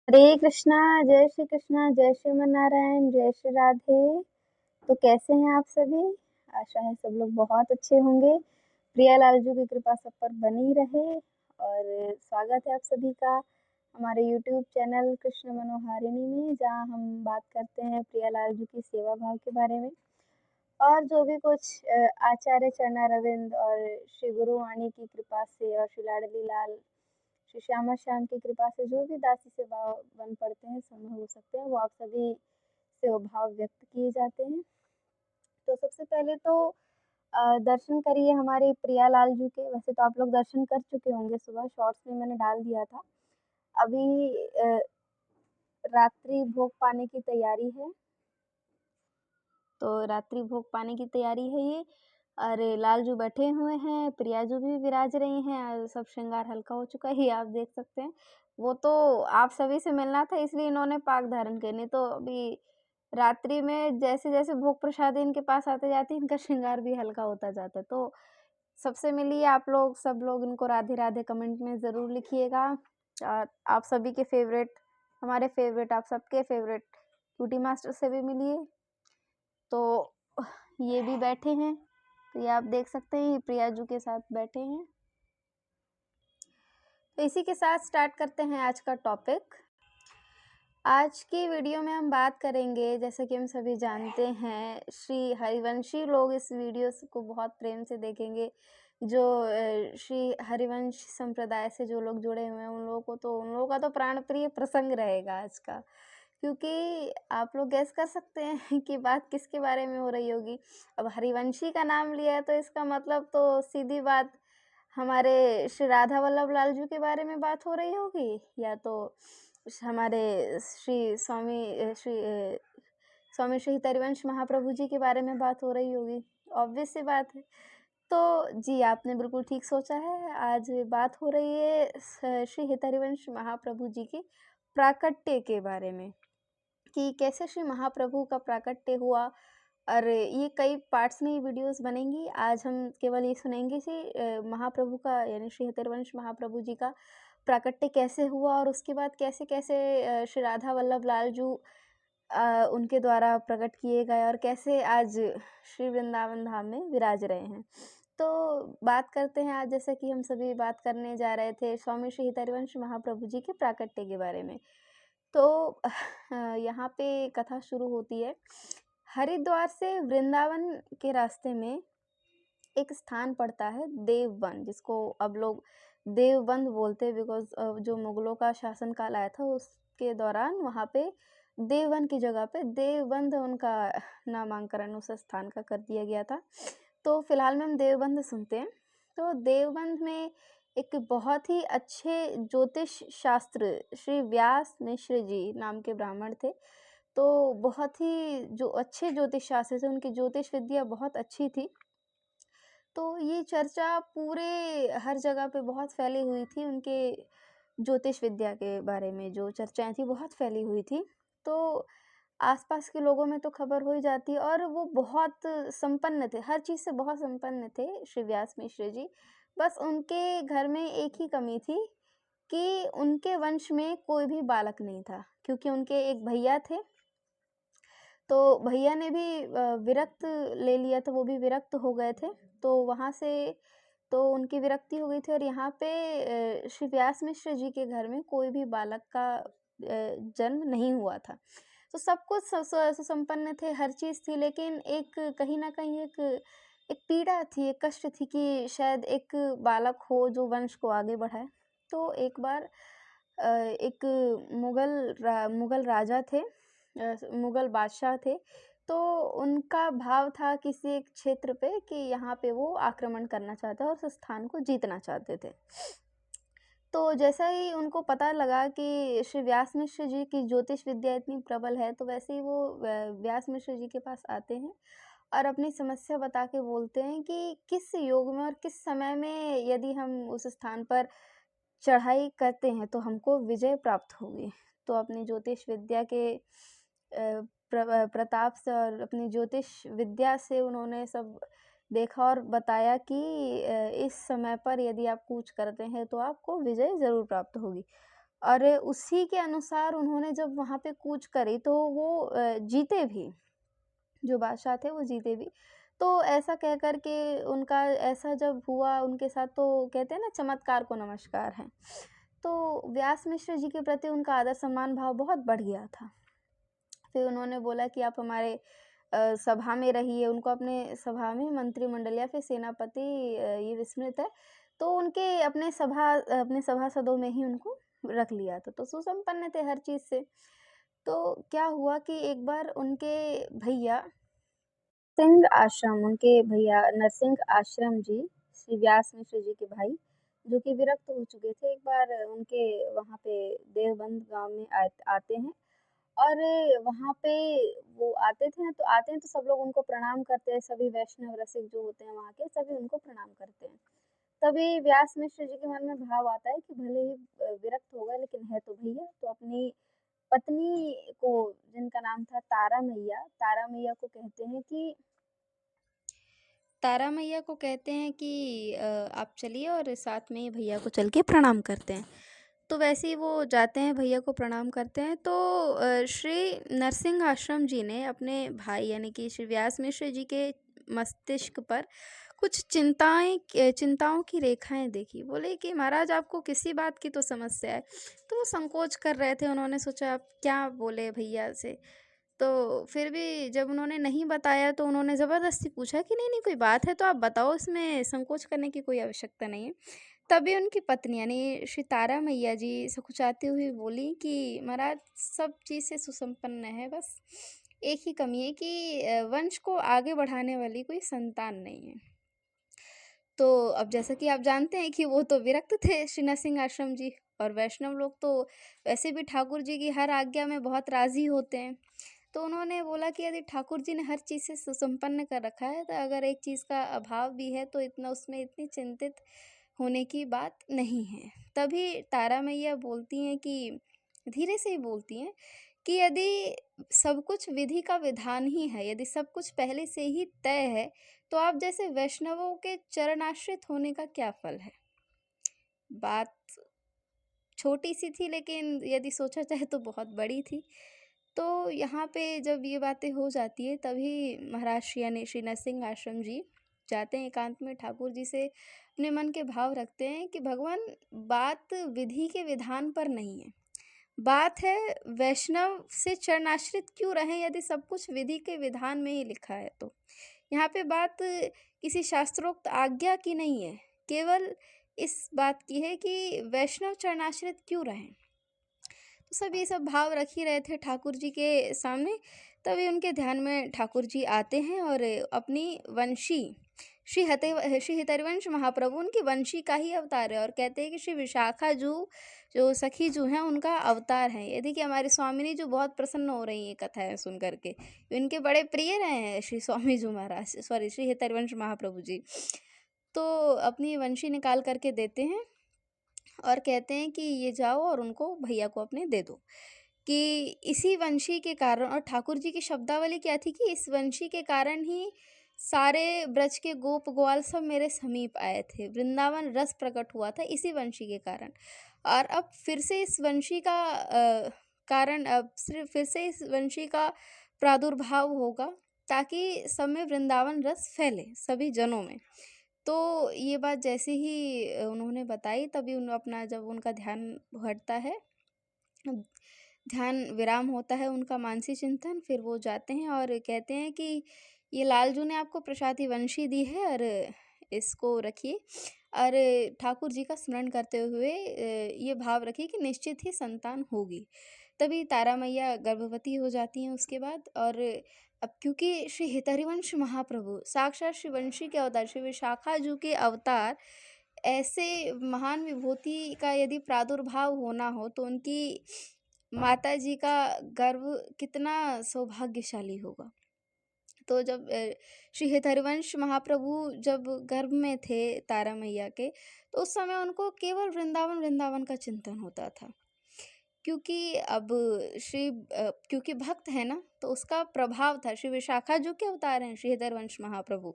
हरे कृष्णा, जय श्री कृष्णा, जय श्रीमन्नारायण, जय श्री राधे। तो कैसे हैं आप सभी? आशा है सब लोग बहुत अच्छे होंगे। प्रिया लालजू की कृपा सब पर बनी रहे और स्वागत है आप सभी का हमारे यूट्यूब चैनल कृष्ण मनोहारिणी में, जहाँ हम बात करते हैं प्रिया लालजू की सेवा भाव के बारे में और जो भी कुछ आचार्य चरणारविंद और श्री गुरु वाणी की कृपा से और श्री लाडली लाल श्री श्यामा श्याम की कृपा से जो भी दासी से भाव बन पड़ते हैं, संभव हो सकते हैं, वो आप सभी से वो भाव व्यक्त किए जाते हैं। तो सबसे पहले तो दर्शन करिए हमारे प्रिया लालजू के। वैसे तो आप लोग दर्शन कर चुके होंगे, सुबह शॉर्ट्स में मैंने डाल दिया था। अभी रात्रि भोग पाने की तैयारी है, तो रात्रि भोग पाने की तैयारी है ये। अरे लालजू बैठे हुए हैं, प्रियाजू भी विराज रही हैं और सब श्रृंगार हल्का हो चुका है, ये आप देख सकते हैं। वो तो आप सभी से मिलना था इसलिए इन्होंने पाक धारण किए, नहीं तो अभी रात्रि में जैसे जैसे भोग प्रसाद इनके पास आते जाते इनका श्रृंगार भी हल्का होता जाता है। तो सबसे मिलिए आप लोग, सब लोग इनको राधे राधे कमेंट में ज़रूर लिखिएगा। और आप सभी के फेवरेट, हमारे फेवरेट, आप सबके फेवरेट क्यूटी मास्टर से भी मिलिए। तो ये भी बैठे हैं, तो ये आप देख सकते हैं, ये प्रियाजू के साथ बैठे हैं। तो इसी के साथ स्टार्ट करते हैं आज का टॉपिक। आज की वीडियो में हम बात करेंगे, जैसे कि हम सभी जानते हैं, श्री हरिवंशी लोग इस वीडियो को बहुत प्रेम से देखेंगे। जो श्री हरिवंश संप्रदाय से जो लोग जुड़े हुए हैं उन लोगों का तो प्राण प्रिय प्रसंग रहेगा आज का, क्योंकि आप लोग गैस कर सकते हैं कि बात किसके बारे में हो रही होगी। अब हरिवंशी का नाम लिया है तो इसका मतलब तो सीधी बात हमारे श्री राधा वल्लभ लालजू के बारे में बात हो रही होगी, या तो हमारे स्वामी श्री हरिवंश महाप्रभु जी के बारे में बात हो रही होगी। ऑब्वियस सी बात है। तो जी आपने बिल्कुल ठीक सोचा है, आज बात हो रही है श्री हरिवंश महाप्रभु जी के प्राकट्य के बारे में, कि कैसे श्री महाप्रभु का प्राकट्य हुआ। और ये कई पार्ट्स में वीडियोस बनेंगी। आज हम केवल ये सुनेंगे कि महाप्रभु का, यानी श्री हरिवंश महाप्रभु जी का प्राकट्य कैसे हुआ और उसके बाद कैसे कैसे श्री राधा वल्लभ लालजू उनके द्वारा प्रकट किए गए और कैसे आज श्री वृंदावन धाम में विराज रहे हैं। तो बात करते हैं आज, जैसे कि हम सभी बात करने जा रहे थे स्वामी श्री हरिवंश महाप्रभु जी के प्राकट्य के बारे में। तो यहाँ पे कथा शुरू होती है। हरिद्वार से वृंदावन के रास्ते में एक स्थान पड़ता है देववन, जिसको अब लोग देवबंद बोलते हैं, बिकॉज जो मुगलों का शासनकाल आया था उसके दौरान वहाँ पे देववन की जगह पे देवबंद उनका नामांकन उस स्थान का कर दिया गया था। तो फिलहाल में हम देवबंद सुनते हैं। तो देवबंद में एक बहुत ही अच्छे ज्योतिष शास्त्र श्री व्यास मिश्र जी नाम के ब्राह्मण थे। तो बहुत ही जो अच्छे ज्योतिष शास्त्र थे, उनकी ज्योतिष विद्या बहुत अच्छी थी। तो ये चर्चा पूरे हर जगह पे बहुत फैली हुई थी, उनके ज्योतिष विद्या के बारे में जो चर्चाएं थी बहुत फैली हुई थी। तो आसपास के लोगों में तो खबर हो ही जाती, और वो बहुत संपन्न थे, हर चीज़ से बहुत संपन्न थे श्री व्यास मिश्र जी। बस उनके घर में एक ही कमी थी कि उनके वंश में कोई भी बालक नहीं था, क्योंकि उनके एक भैया थे, तो भैया ने भी विरक्त ले लिया था, वो भी विरक्त हो गए थे। तो वहाँ से तो उनकी विरक्ति हो गई थी, और यहाँ पे श्री व्यास मिश्र जी के घर में कोई भी बालक का जन्म नहीं हुआ था। तो सब कुछ सुसंपन्न थे, हर चीज़ थी, लेकिन एक कहीं न कहीं एक पीड़ा थी, एक कष्ट थी कि शायद एक बालक हो जो वंश को आगे बढ़ाए। तो एक बार एक मुगल राजा थे, मुगल बादशाह थे। तो उनका भाव था किसी एक क्षेत्र पे कि यहाँ पे वो आक्रमण करना चाहते और उस स्थान को जीतना चाहते थे। तो जैसा ही उनको पता लगा कि श्री व्यास मिश्र जी की ज्योतिष विद्या इतनी प्रबल है, तो वैसे ही वो व्यास मिश्र जी के पास आते हैं और अपनी समस्या बता के बोलते हैं कि किस योग में और किस समय में यदि हम उस स्थान पर चढ़ाई करते हैं तो हमको विजय प्राप्त होगी। तो अपनी ज्योतिष विद्या के प्रताप से और अपनी ज्योतिष विद्या से उन्होंने सब देखा और बताया कि इस समय पर यदि आप कूच करते हैं तो आपको विजय ज़रूर प्राप्त होगी। और उसी के अनुसार उन्होंने जब वहाँ पे कूच करी तो वो जीते भी। जो बादशाह थे वो जीते भी। तो ऐसा कह कर के उनका ऐसा जब हुआ उनके साथ तो कहते हैं ना चमत्कार को नमस्कार है। तो व्यास मिश्र जी के प्रति उनका आदर सम्मान भाव बहुत बढ़ गया था। फिर उन्होंने बोला कि आप हमारे सभा में रहिए, उनको अपने सभा में मंत्रिमंडल या फिर सेनापति ये विस्मृत है, तो उनके अपने सभासदों में ही उनको रख लिया था, तो सुसंपन्न थे हर चीज़ से। तो क्या हुआ कि एक बार उनके भैया उनके भैया नरसिंह आश्रम जी, श्री व्यास मिश्र जी के भाई, जो कि विरक्त हो चुके थे, एक बार उनके वहाँ पे देवबंद गाँव में आते हैं और वहाँ पे वो आते हैं तो सब लोग उनको प्रणाम करते हैं, सभी वैष्णव रसिक जो होते हैं वहाँ के, सभी उनको प्रणाम करते हैं। तभी व्यास मिश्र जी के मन में भाव आता है कि भले ही विरक्त हो गए लेकिन है तो भैया, तो अपनी पत्नी को जिनका नाम था तारा मैया को कहते हैं कि आप चलिए और साथ में भैया को चल के प्रणाम करते हैं। तो वैसे ही वो जाते हैं, भैया को प्रणाम करते हैं, तो श्री नरसिंह आश्रम जी ने अपने भाई यानी कि श्री व्यास मिश्र जी के मस्तिष्क पर कुछ चिंताओं की रेखाएं देखी। बोले कि महाराज आपको किसी बात की तो समस्या है। तो वो संकोच कर रहे थे, उन्होंने सोचा अब क्या बोले भैया से। तो फिर भी जब उन्होंने नहीं बताया तो उन्होंने ज़बरदस्ती पूछा कि नहीं नहीं कोई बात है तो आप बताओ, इसमें संकोच करने की कोई आवश्यकता नहीं है। तभी उनकी पत्नी यानी श्री तारा मैया जी सकुचाती हुई बोली कि महाराज सब चीज़ से सुसंपन्न है, बस एक ही कमी है कि वंश को आगे बढ़ाने वाली कोई संतान नहीं है। तो अब जैसा कि आप जानते हैं कि वो तो विरक्त थे श्री नरसिंह आश्रम जी, और वैष्णव लोग तो वैसे भी ठाकुर जी की हर आज्ञा में बहुत राज़ी होते हैं। तो उन्होंने बोला कि यदि ठाकुर जी ने हर चीज़ से सुसंपन्न कर रखा है, तो अगर एक चीज़ का अभाव भी है तो इतना उसमें इतनी चिंतित होने की बात नहीं है। तभी तारा मैया बोलती हैं कि धीरे से ही बोलती हैं कि यदि सब कुछ विधि का विधान ही है, यदि सब कुछ पहले से ही तय है, तो आप जैसे वैष्णवों के चरणाश्रित होने का क्या फल है? बात छोटी-सी थी लेकिन यदि सोचा जाए तो बहुत बड़ी थी। तो यहाँ पे जब ये बातें हो जाती है तभी महाराज श्री यानी श्री नरसिंह आश्रम जी जाते हैं एकांत में ठाकुर जी से अपने मन के भाव रखते हैं कि भगवान बात विधि के विधान पर नहीं है। बात है वैष्णव से चरणाश्रित क्यों रहें यदि सब कुछ विधि के विधान में ही लिखा है तो। यहाँ पे बात किसी शास्त्रोक्त आज्ञा की नहीं है, केवल इस बात की है कि वैष्णव चरणाश्रित क्यों रहें। तो सब ये सब भाव रख ही रहे थे ठाकुर जी के सामने। तभी उनके ध्यान में ठाकुर जी आते हैं और अपनी वंशी श्री हितरिवंश महाप्रभु उनकी वंशी का ही अवतार है, और कहते हैं कि श्री विशाखा जो सखी जो हैं उनका अवतार है। ये देखिए हमारी स्वामिनी जो बहुत प्रसन्न हो रही है कथाएं सुन करके, इनके बड़े प्रिय रहे हैं श्री स्वामी जी महाराज, सॉरी श्री हितरिवंश महाप्रभु जी। तो अपनी वंशी निकाल करके देते हैं और कहते हैं कि ये जाओ और उनको भैया को अपने दे दो, कि इसी वंशी के कारण, और ठाकुर जी की शब्दावली क्या थी कि इस वंशी के कारण ही सारे ब्रज के गोप ग्वाल सब मेरे समीप आए थे, वृंदावन रस प्रकट हुआ था इसी वंशी के कारण। और अब फिर से इस वंशी का कारण अब सिर्फ फिर से इस वंशी का प्रादुर्भाव होगा ताकि सब में वृंदावन रस फैले सभी जनों में। तो ये बात जैसे ही उन्होंने बताई तभी उन अपना जब उनका ध्यान हटता है, ध्यान विराम होता है उनका मानसी चिंतन, फिर वो जाते हैं और कहते हैं कि ये लालजू ने आपको प्रसादी वंशी दी है और इसको रखिए, और ठाकुर जी का स्मरण करते हुए ये भाव रखिए कि निश्चित ही संतान होगी। तभी तारा मैया गर्भवती हो जाती हैं उसके बाद। और अब क्योंकि श्री हितरिवंश महाप्रभु साक्षात श्री वंशी के अवतार श्री विशाखा जू के अवतार, ऐसे महान विभूति का यदि प्रादुर्भाव होना हो तो उनकी माता जी का गर्भ कितना सौभाग्यशाली होगा। तो जब श्री हितरिवंश महाप्रभु जब गर्भ में थे तारा मैया के, तो उस समय उनको केवल वृंदावन का चिंतन होता था। क्योंकि अब क्योंकि भक्त है ना, तो उसका प्रभाव था। श्री विशाखा जो के अवतार हैं श्री हितरिवंश महाप्रभु,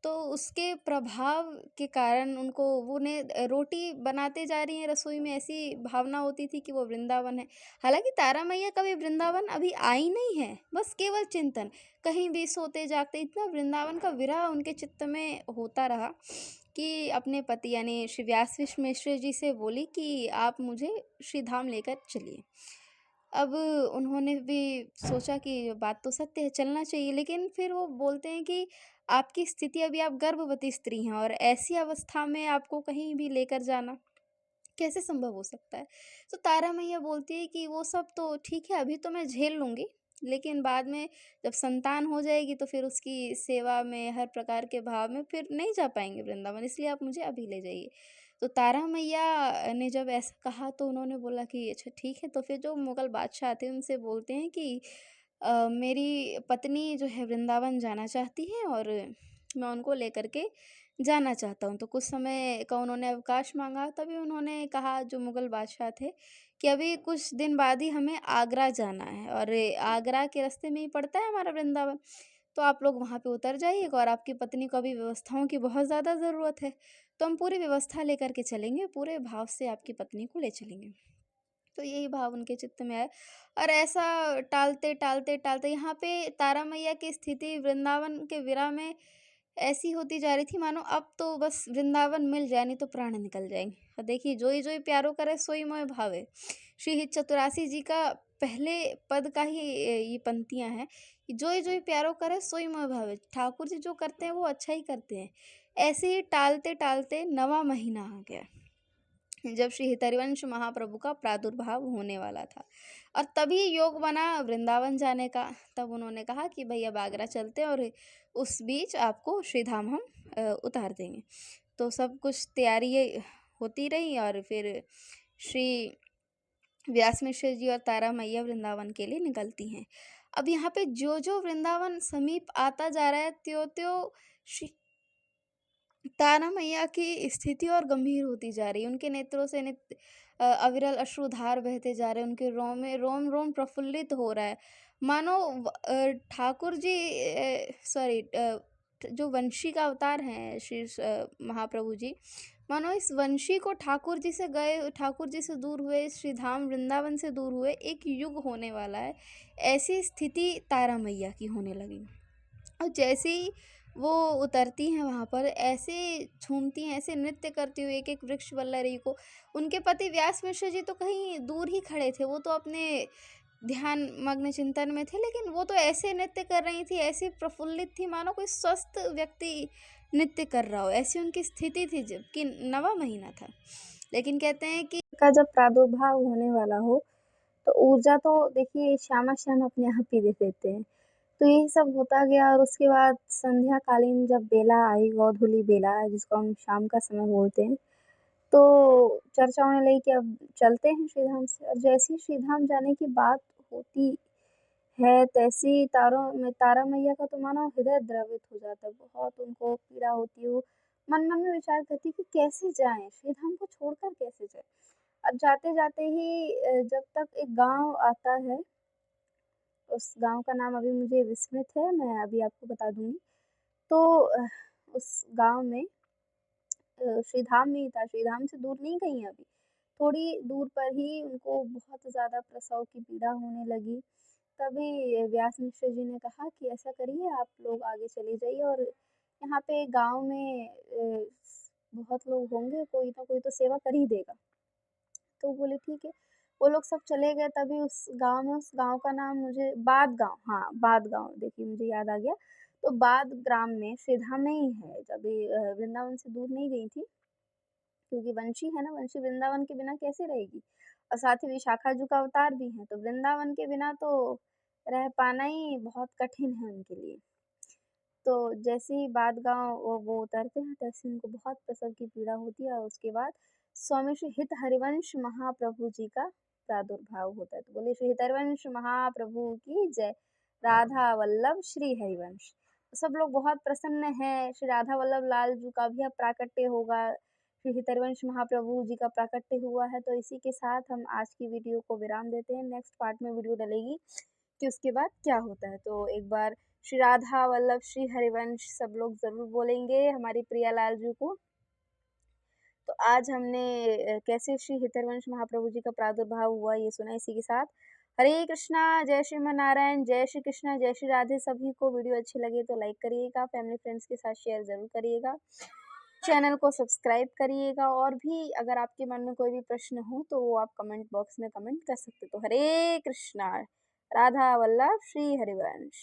तो उसके प्रभाव के कारण उनको वो ने रोटी बनाते जा रही हैं रसोई में, ऐसी भावना होती थी कि वो वृंदावन है। हालाँकि तारा मैया कभी वृंदावन अभी आई नहीं है, बस केवल चिंतन। कहीं भी सोते-जागते इतना वृंदावन का विरह उनके चित्त में होता रहा कि अपने पति यानी श्री व्यास मिश्र जी से बोली कि आप मुझे श्री धाम लेकर चलिए। अब उन्होंने भी सोचा कि बात तो सत्य है, चलना चाहिए, लेकिन फिर वो बोलते हैं कि आपकी स्थिति, अभी आप गर्भवती स्त्री हैं और ऐसी अवस्था में आपको कहीं भी लेकर जाना कैसे संभव हो सकता है? तो तारा मैया बोलती है कि वो सब तो ठीक है, अभी तो मैं झेल लूँगी, लेकिन बाद में जब संतान हो जाएगी तो फिर उसकी सेवा में, हर प्रकार के भाव में फिर नहीं जा पाएँगे वृंदावन, इसलिए आप मुझे अभी ले जाइए। तो तारा मैया ने जब ऐसा कहा तो उन्होंने बोला कि अच्छा ठीक है, तो फिर जो मुगल बादशाह थे उनसे बोलते हैं कि मेरी पत्नी जो है वृंदावन जाना चाहती है और मैं उनको लेकर के जाना चाहता हूँ। तो कुछ समय का उन्होंने अवकाश माँगा, तभी उन्होंने कहा जो मुग़ल बादशाह थे कि अभी कुछ दिन बाद ही हमें आगरा जाना है और आगरा के रास्ते में ही पड़ता है हमारा वृंदावन। तो आप लोग वहाँ पे उतर जाइएगा और आपकी पत्नी को अभी व्यवस्थाओं की बहुत ज़्यादा ज़रूरत है। तो हम पूरी व्यवस्था लेकर के चलेंगे, पूरे भाव से आपकी पत्नी को ले चलेंगे। तो यही भाव उनके चित्त में आया और ऐसा टालते, टालते, टालते यहाँ पे तारा मैया की स्थिति वृंदावन के विरह में ऐसी होती जा रही थी मानो अब तो बस वृंदावन मिल जाए नहीं तो प्राण निकल जाएँगे। और देखिए जोई जोई प्यारो करे सोई मोहि भावे। श्री चतुरासी जी का पहले पद का ही ये पंक्तियाँ हैं कि जोई जोई प्यारो करे सोई मोहि भावे। ठाकुर जी जो करते हैं वो अच्छा ही करते हैं। ऐसे ही टालते-टालते 9वाँ महीना आ गया। जब श्री हितरिवंश महाप्रभु का प्रादुर्भाव होने वाला था और तभी योग बना वृंदावन जाने का। तब उन्होंने कहा कि भई अब आगरा चलते हैं और उस बीच आपको श्रीधाम हम उतार देंगे। तो सब कुछ तैयारी ये होती रही और फिर श्री व्यास मिश्र जी और तारा मैया वृंदावन के लिए निकलती हैं। अब यहाँ पे जो-जो वृंदावन समीप आता जा रहा है, त्यों-त्यों श्री तारा मैया की स्थिति और गंभीर होती जा रही है। उनके नेत्रों से अविरल अश्रुधार बहते जा रहे हैं, उनके रोम में रोम-रोम प्रफुल्लित हो रहा है। मानो ठाकुर जी जो वंशी का अवतार हैं श्री महाप्रभु जी, मानो इस वंशी को ठाकुर जी से दूर हुए, श्री धाम वृंदावन से दूर हुए, एक युग होने वाला है। ऐसी स्थिति तारा मैया की होने लगी। और जैसे ही वो उतरती हैं वहाँ पर, ऐसे झूमती हैं, ऐसे नृत्य करती हुई एक-एक वृक्ष वल्लरी को, उनके पति व्यास मिश्र जी तो कहीं दूर ही खड़े थे, वो तो अपने ध्यान मग्न चिंतन में थे, लेकिन वो तो ऐसे नृत्य कर रही थी, ऐसी प्रफुल्लित थी मानो कोई स्वस्थ व्यक्ति नृत्य कर रहा हो, ऐसी उनकी स्थिति थी जबकि 9वाँ महीना था। लेकिन कहते हैं कि का जब प्रादुर्भाव होने वाला हो, तो ऊर्जा तो देखिए श्यामा-श्याम अपने आप ही दे देते हैं। तो यही सब होता गया और उसके बाद संध्या कालीन जब बेला आई, गोधूली बेला जिसको हम शाम का समय बोलते हैं, तो चर्चा होने लगी कि अब चलते हैं श्रीधाम से और जैसे ही श्रीधाम जाने की बात होती है, तैसे ही तारा मैया का तो मानो हृदय द्रवित हो जाता है, बहुत उनको पीड़ा होती है, वो मन-मन में विचार करती है कि कैसे जाएँ? श्रीधाम को छोड़कर कैसे जाएँ? अब जाते-जाते ही जब तक एक गाँव आता है, उस गाँव का नाम अभी मुझे विस्मृत है, मैं अभी आपको बता दूँगी। तो उस गाँव में श्रीधाम में ही था, श्रीधाम से दूर नहीं कहीं अभी। थोड़ी दूर पर ही उनको बहुत ज़्यादा प्रसव की पीड़ा होने लगी। तभी व्यास मिश्र जी ने कहा कि ऐसा करिए आप लोग आगे चले जाइए और यहाँ पे गाँव में बहुत लोग होंगे, कोई ना कोई तो सेवा कर ही देगा। तो बोले ठीक है। वो लोग सब चले गए तभी उस गाँव का नाम मुझे बाद गाँव, हाँ, बाद गाँव देखिए मुझे याद आ गया। तो बाद ग्राम में श्रीधाम में ही है, जब ये वृंदावन से दूर नहीं गई थी, क्योंकि वंशी है ना, वंशी वृंदावन के बिना कैसे रहेगी? और साथ ही विशाखा जी का अवतार भी है, तो वृंदावन के बिना तो रह पाना ही बहुत कठिन है उनके लिए। तो जैसे ही बात गाँव वो उतरते हैं, तैसे उनको बहुत प्रसव की पीड़ा होती है और उसके बाद स्वामी श्री हित हरिवंश महाप्रभु जी का प्रादुर्भाव होता है। तो बोले श्री हित हरिवंश महाप्रभु की जय, राधा वल्लभ श्री हरिवंश। तो सब लोग बहुत प्रसन्न हैं, श्री राधा वल्लभ लाल जी का भी अब प्राकट्य होगा, श्री हित हरिवंश महाप्रभु जी का प्राकट्य हुआ है। तो इसी के साथ हम आज की वीडियो को विराम देते हैं। नेक्स्ट पार्ट में वीडियो डलेगी कि उसके बाद क्या होता है। तो एक बार श्री राधा वल्लभ श्री हरिवंश सब लोग ज़रूर बोलेंगे हमारी प्रियालाल जी को। तो आज हमने कैसे श्री हितरवंश महाप्रभु जी का प्रादुर्भाव हुआ ये सुना। इसी के साथ हरे कृष्णा, जय श्रीमन्नारायण, जय श्री कृष्णा, जय श्री राधे। सभी को वीडियो अच्छी लगे तो लाइक करिएगा, फैमिली फ्रेंड्स के साथ शेयर ज़रूर करिएगा, चैनल को सब्सक्राइब करिएगा। और भी अगर आपके मन में कोई भी प्रश्न हो तो वो आप कमेंट बॉक्स में कमेंट कर सकते। तो हरे कृष्णा, राधा वल्लभ श्री हरिवंश।